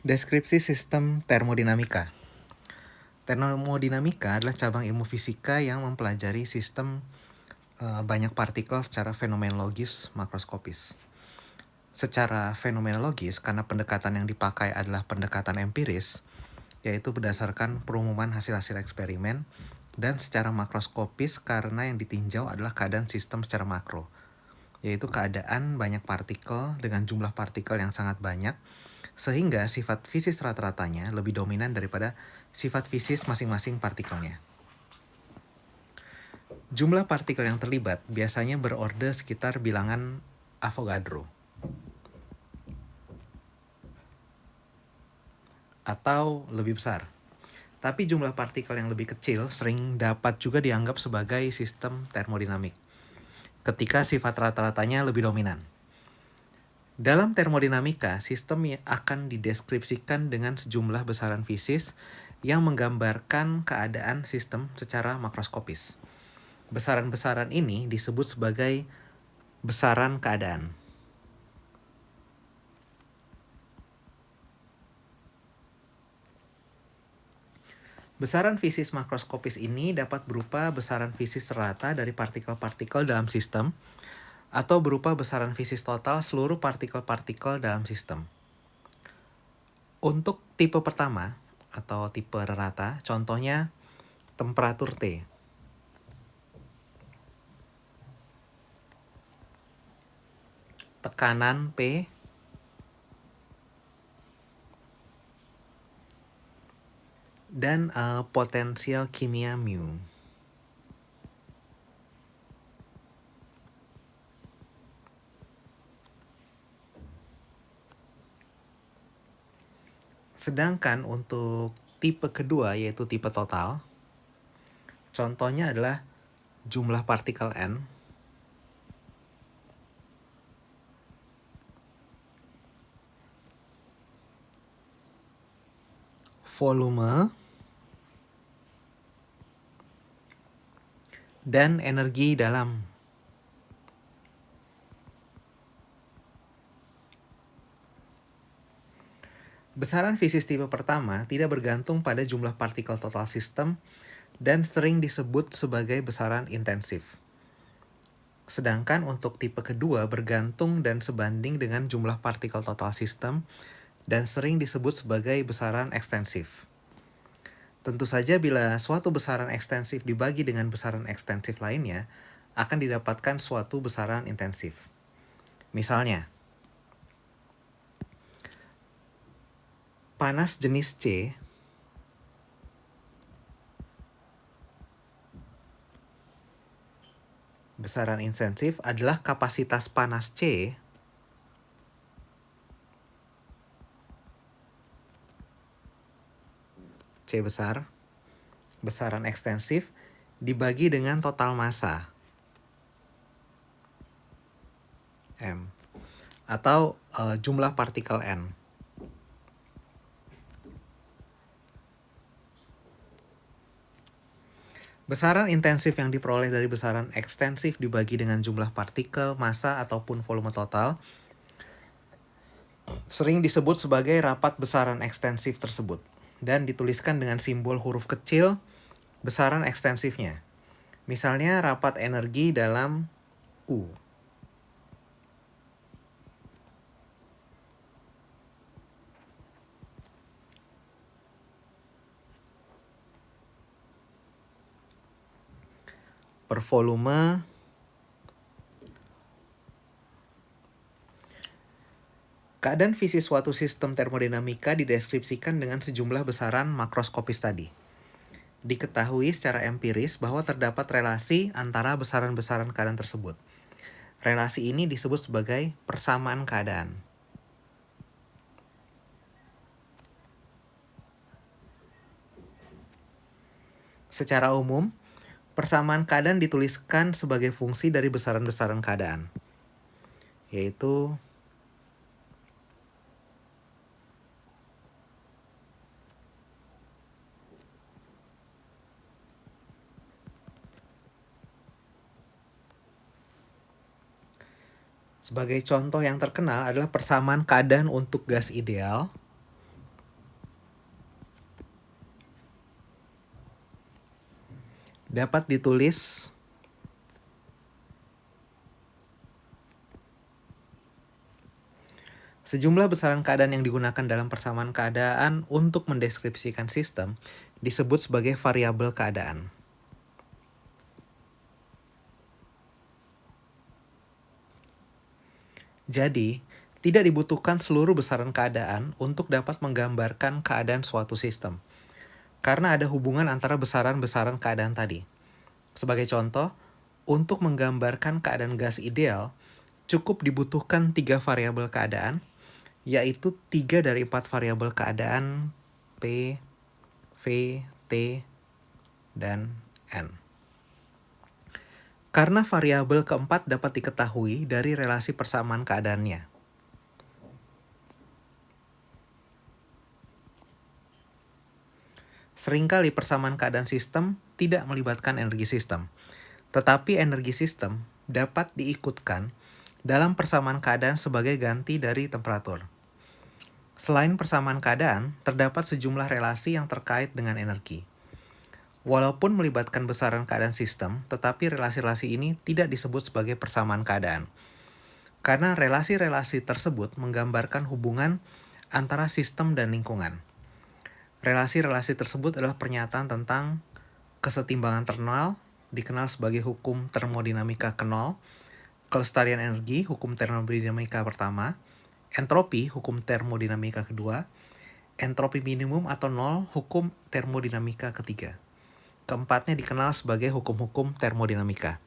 Deskripsi sistem termodinamika. Termodinamika adalah cabang ilmu fisika yang mempelajari sistem banyak partikel secara fenomenologis makroskopis. Secara fenomenologis, karena pendekatan yang dipakai adalah pendekatan empiris, yaitu berdasarkan perumuman hasil-hasil eksperimen, dan secara makroskopis karena yang ditinjau adalah keadaan sistem secara makro, yaitu keadaan banyak partikel dengan jumlah partikel yang sangat banyak, sehingga sifat fisis rata-ratanya lebih dominan daripada sifat fisis masing-masing partikelnya. Jumlah partikel yang terlibat biasanya berorde sekitar bilangan Avogadro, atau lebih besar. Tapi jumlah partikel yang lebih kecil sering dapat juga dianggap sebagai sistem termodinamik, ketika sifat rata-ratanya lebih dominan. Dalam termodinamika, sistem akan dideskripsikan dengan sejumlah besaran fisis yang menggambarkan keadaan sistem secara makroskopis. Besaran-besaran ini disebut sebagai besaran keadaan. Besaran fisis makroskopis ini dapat berupa besaran fisis rata dari partikel-partikel dalam sistem, atau berupa besaran fisis total seluruh partikel-partikel dalam sistem. Untuk tipe pertama, atau tipe rata, contohnya temperatur T. Tekanan P, dan potensial kimia mu. Sedangkan untuk tipe kedua, yaitu tipe total, contohnya adalah jumlah partikel N, volume, dan energi dalam. Besaran fisis tipe pertama tidak bergantung pada jumlah partikel total sistem dan sering disebut sebagai besaran intensif. Sedangkan untuk tipe kedua bergantung dan sebanding dengan jumlah partikel total sistem dan sering disebut sebagai besaran ekstensif. Tentu saja bila suatu besaran ekstensif dibagi dengan besaran ekstensif lainnya, akan didapatkan suatu besaran intensif. Misalnya, panas jenis C besaran intensif adalah kapasitas panas C besar, besaran ekstensif, dibagi dengan total massa M, atau jumlah partikel N. Besaran intensif yang diperoleh dari besaran ekstensif dibagi dengan jumlah partikel, massa, ataupun volume total sering disebut sebagai rapat besaran ekstensif tersebut dan dituliskan dengan simbol huruf kecil besaran ekstensifnya. Misalnya rapat energi dalam U. Per volume keadaan fisis suatu sistem termodinamika dideskripsikan dengan sejumlah besaran makroskopis tadi. Diketahui secara empiris bahwa terdapat relasi antara besaran-besaran keadaan tersebut. Relasi ini disebut sebagai persamaan keadaan. Secara umum, persamaan keadaan dituliskan sebagai fungsi dari besaran-besaran keadaan, yaitu sebagai contoh yang terkenal adalah persamaan keadaan untuk gas ideal dapat ditulis sejumlah besaran keadaan yang digunakan dalam persamaan keadaan untuk mendeskripsikan sistem disebut sebagai variabel keadaan. Jadi, tidak dibutuhkan seluruh besaran keadaan untuk dapat menggambarkan keadaan suatu sistem, karena ada hubungan antara besaran-besaran keadaan tadi. Sebagai contoh, untuk menggambarkan keadaan gas ideal, cukup dibutuhkan 3 variabel keadaan, yaitu 3 dari 4 variabel keadaan P, V, T, dan N. Karena variabel keempat dapat diketahui dari relasi persamaan keadaannya. Seringkali persamaan keadaan sistem tidak melibatkan energi sistem, tetapi energi sistem dapat diikutkan dalam persamaan keadaan sebagai ganti dari temperatur. Selain persamaan keadaan, terdapat sejumlah relasi yang terkait dengan energi. Walaupun melibatkan besaran keadaan sistem, tetapi relasi-relasi ini tidak disebut sebagai persamaan keadaan. Karena relasi-relasi tersebut menggambarkan hubungan antara sistem dan lingkungan. Relasi-relasi tersebut adalah pernyataan tentang kesetimbangan thermal, dikenal sebagai hukum termodinamika ke-0, kelestarian energi, hukum termodinamika pertama, entropi, hukum termodinamika kedua, entropi minimum atau nol, hukum termodinamika ketiga. Keempatnya dikenal sebagai hukum-hukum termodinamika.